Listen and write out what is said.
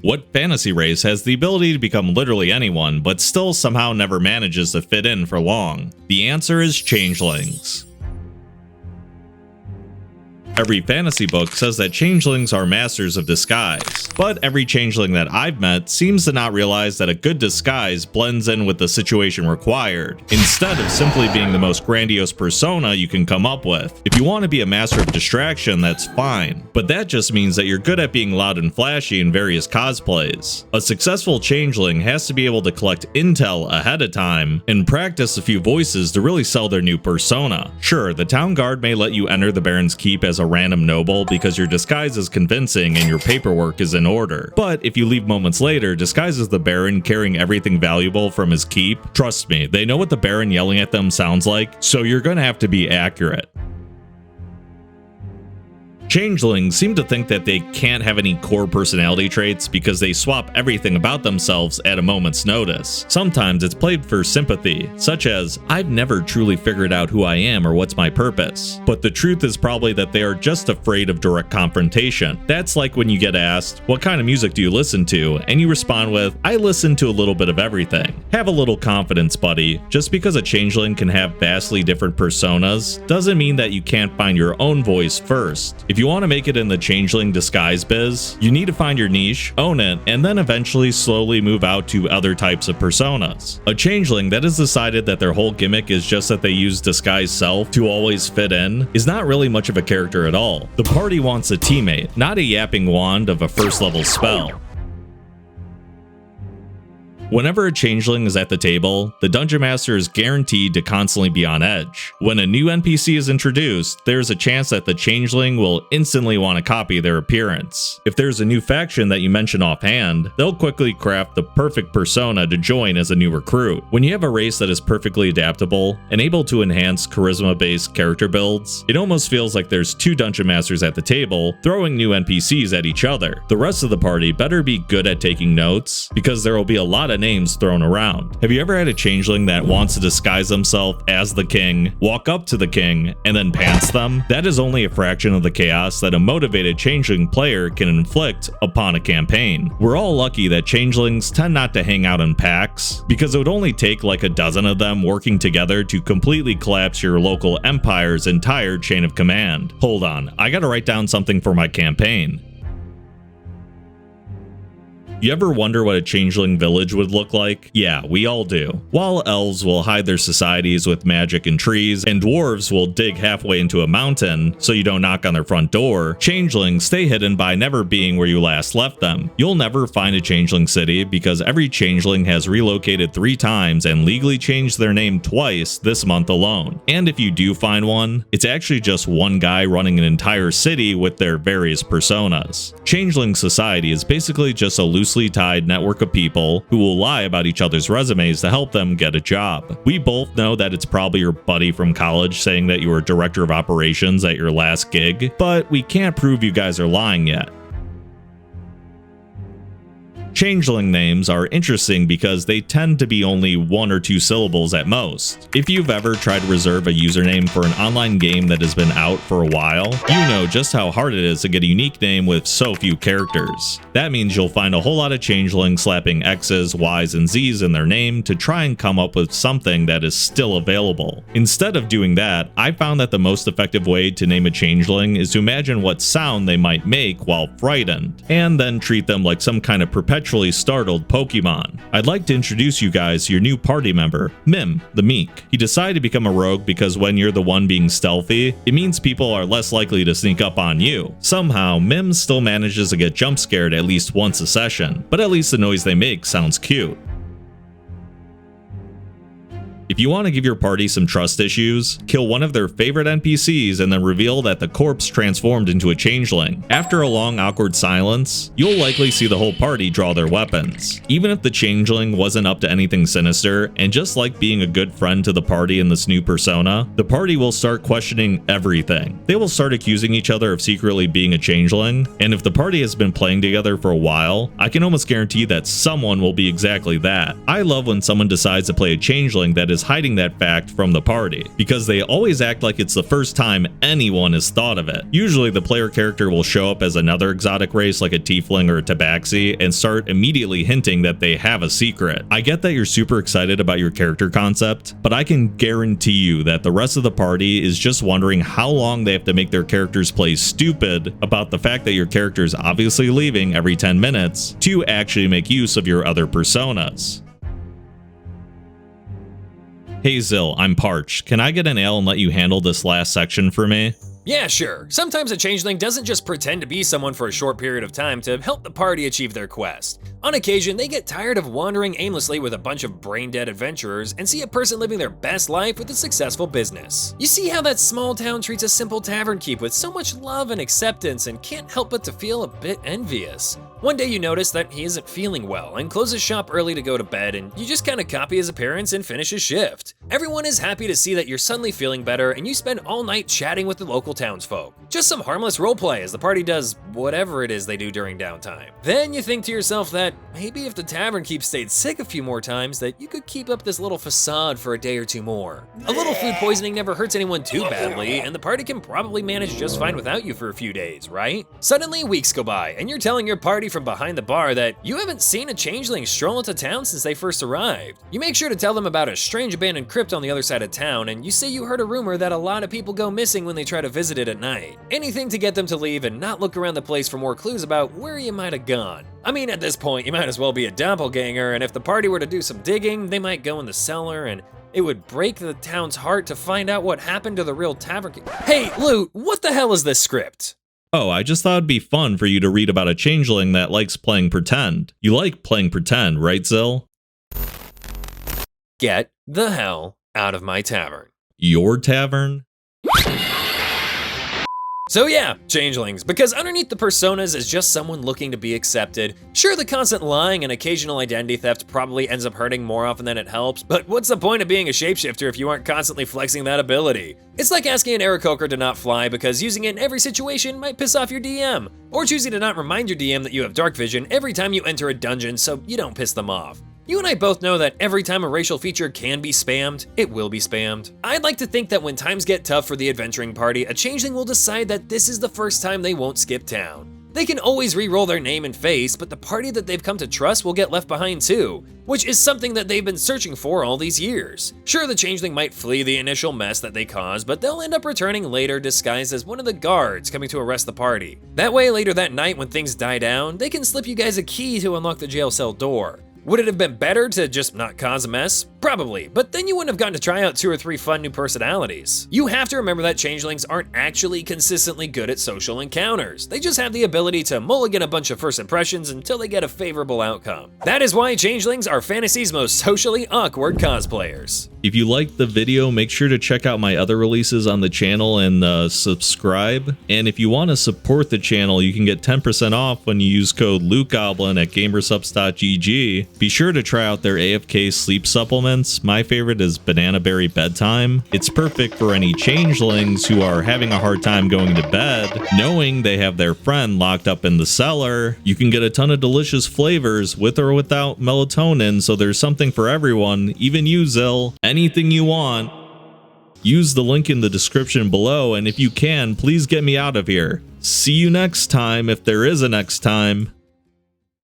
What fantasy race has the ability to become literally anyone, but still somehow never manages to fit in for long? The answer is Changelings. Every fantasy book says that changelings are masters of disguise, but every changeling that I've met seems to not realize that a good disguise blends in with the situation required, instead of simply being the most grandiose persona you can come up with. If you want to be a master of distraction, that's fine, but that just means that you're good at being loud and flashy in various cosplays. A successful changeling has to be able to collect intel ahead of time and practice a few voices to really sell their new persona. Sure, the town guard may let you enter the Baron's Keep as a random noble because your disguise is convincing and your paperwork is in order. But if you leave moments later disguised as the Baron carrying everything valuable from his keep, trust me, they know what the Baron yelling at them sounds like, so you're gonna have to be accurate. Changelings seem to think that they can't have any core personality traits because they swap everything about themselves at a moment's notice. Sometimes it's played for sympathy, such as, I've never truly figured out who I am or what's my purpose. But the truth is probably that they are just afraid of direct confrontation. That's like when you get asked, what kind of music do you listen to? And you respond with, I listen to a little bit of everything. Have a little confidence, buddy. Just because a changeling can have vastly different personas doesn't mean that you can't find your own voice first. If you want to make it in the changeling disguise biz, you need to find your niche, own it, and then eventually slowly move out to other types of personas. A changeling that has decided that their whole gimmick is just that they use disguise self to always fit in is not really much of a character at all. The party wants a teammate, not a yapping wand of a first level spell. Whenever a changeling is at the table, the Dungeon Master is guaranteed to constantly be on edge. When a new NPC is introduced, there's a chance that the changeling will instantly want to copy their appearance. If there's a new faction that you mention offhand, they'll quickly craft the perfect persona to join as a new recruit. When you have a race that is perfectly adaptable and able to enhance charisma-based character builds, it almost feels like there's two Dungeon Masters at the table throwing new NPCs at each other. The rest of the party better be good at taking notes, because there will be a lot of names thrown around. Have you ever had a changeling that wants to disguise himself as the king, walk up to the king, and then pants them? That is only a fraction of the chaos that a motivated changeling player can inflict upon a campaign. We're all lucky that changelings tend not to hang out in packs, because it would only take like a dozen of them working together to completely collapse your local empire's entire chain of command. Hold on, I gotta write down something for my campaign. You ever wonder what a changeling village would look like? Yeah, we all do. While elves will hide their societies with magic and trees, and dwarves will dig halfway into a mountain so you don't knock on their front door, changelings stay hidden by never being where you last left them. You'll never find a changeling city because every changeling has relocated 3 times and legally changed their name twice this month alone. And if you do find one, it's actually just one guy running an entire city with their various personas. Changeling society is basically just a loosely tied network of people who will lie about each other's resumes to help them get a job. We both know that it's probably your buddy from college saying that you were director of operations at your last gig, but we can't prove you guys are lying yet. Changeling names are interesting because they tend to be only 1 or 2 syllables at most. If you've ever tried to reserve a username for an online game that has been out for a while, you know just how hard it is to get a unique name with so few characters. That means you'll find a whole lot of changelings slapping X's, Y's, and Z's in their name to try and come up with something that is still available. Instead of doing that, I found that the most effective way to name a changeling is to imagine what sound they might make while frightened, and then treat them like some kind of perpetually startled Pokemon. I'd like to introduce you guys to your new party member, Mim, the Meek. He decided to become a rogue because when you're the one being stealthy, it means people are less likely to sneak up on you. Somehow, Mim still manages to get jump scared at least once a session, but at least the noise they make sounds cute. If you want to give your party some trust issues, kill one of their favorite NPCs and then reveal that the corpse transformed into a changeling. After a long awkward silence, you'll likely see the whole party draw their weapons. Even if the changeling wasn't up to anything sinister, and just like being a good friend to the party in this new persona, the party will start questioning everything. They will start accusing each other of secretly being a changeling, and if the party has been playing together for a while, I can almost guarantee that someone will be exactly that. I love when someone decides to play a changeling that is is hiding that fact from the party, because they always act like it's the first time anyone has thought of it. Usually the player character will show up as another exotic race like a tiefling or a tabaxi and start immediately hinting that they have a secret. I get that you're super excited about your character concept, but I can guarantee you that the rest of the party is just wondering how long they have to make their characters play stupid about the fact that your character is obviously leaving every 10 minutes to actually make use of your other personas. Hey Zill, I'm parched. Can I get an ale and let you handle this last section for me? Yeah, sure. Sometimes a changeling doesn't just pretend to be someone for a short period of time to help the party achieve their quest. On occasion, they get tired of wandering aimlessly with a bunch of brain-dead adventurers and see a person living their best life with a successful business. You see how that small town treats a simple tavern keep with so much love and acceptance and can't help but to feel a bit envious. One day you notice that he isn't feeling well and closes shop early to go to bed, and you just kind of copy his appearance and finish his shift. Everyone is happy to see that you're suddenly feeling better, and you spend all night chatting with the local townsfolk. Just some harmless roleplay as the party does whatever it is they do during downtime. Then you think to yourself that maybe if the tavern keep stayed sick a few more times, that you could keep up this little facade for a day or two more. A little food poisoning never hurts anyone too badly, and the party can probably manage just fine without you for a few days, right? Suddenly weeks go by, and you're telling your party from behind the bar that you haven't seen a changeling stroll into town since they first arrived. You make sure to tell them about a strange abandoned crypt on the other side of town, and you say you heard a rumor that a lot of people go missing when they try to visit it at night. Anything to get them to leave and not look around the place for more clues about where you might have gone. I mean, at this point, you might as well be a doppelganger, and if the party were to do some digging, they might go in the cellar, and it would break the town's heart to find out what happened to the real tavern. Hey, Lou, what the hell is this script? Oh, I just thought it'd be fun for you to read about a changeling that likes playing pretend. You like playing pretend, right, Zill? Get the hell out of my tavern. Your tavern? So yeah, changelings, because underneath the personas is just someone looking to be accepted. Sure, the constant lying and occasional identity theft probably ends up hurting more often than it helps, but what's the point of being a shapeshifter if you aren't constantly flexing that ability? It's like asking an Aarakocra to not fly because using it in every situation might piss off your DM, or choosing to not remind your DM that you have dark vision every time you enter a dungeon so you don't piss them off. You and I both know that every time a racial feature can be spammed, it will be spammed. I'd like to think that when times get tough for the adventuring party, a changeling will decide that this is the first time they won't skip town. They can always re-roll their name and face, but the party that they've come to trust will get left behind too, which is something that they've been searching for all these years. Sure, the changeling might flee the initial mess that they caused, but they'll end up returning later disguised as one of the guards coming to arrest the party. That way, later that night when things die down, they can slip you guys a key to unlock the jail cell door. Would it have been better to just not cause a mess? Probably, but then you wouldn't have gotten to try out 2 or 3 fun new personalities. You have to remember that changelings aren't actually consistently good at social encounters. They just have the ability to mulligan a bunch of first impressions until they get a favorable outcome. That is why changelings are fantasy's most socially awkward cosplayers. If you liked the video, make sure to check out my other releases on the channel and subscribe. And if you want to support the channel, you can get 10% off when you use code LukeGoblin at gamersupps.gg. Be sure to try out their AFK sleep supplements. My favorite is Banana Berry Bedtime. It's perfect for any changelings who are having a hard time going to bed, knowing they have their friend locked up in the cellar. You can get a ton of delicious flavors with or without melatonin, so there's something for everyone, even you, Zill. Anything you want. Use the link in the description below, and if you can, please get me out of here. See you next time if there is a next time.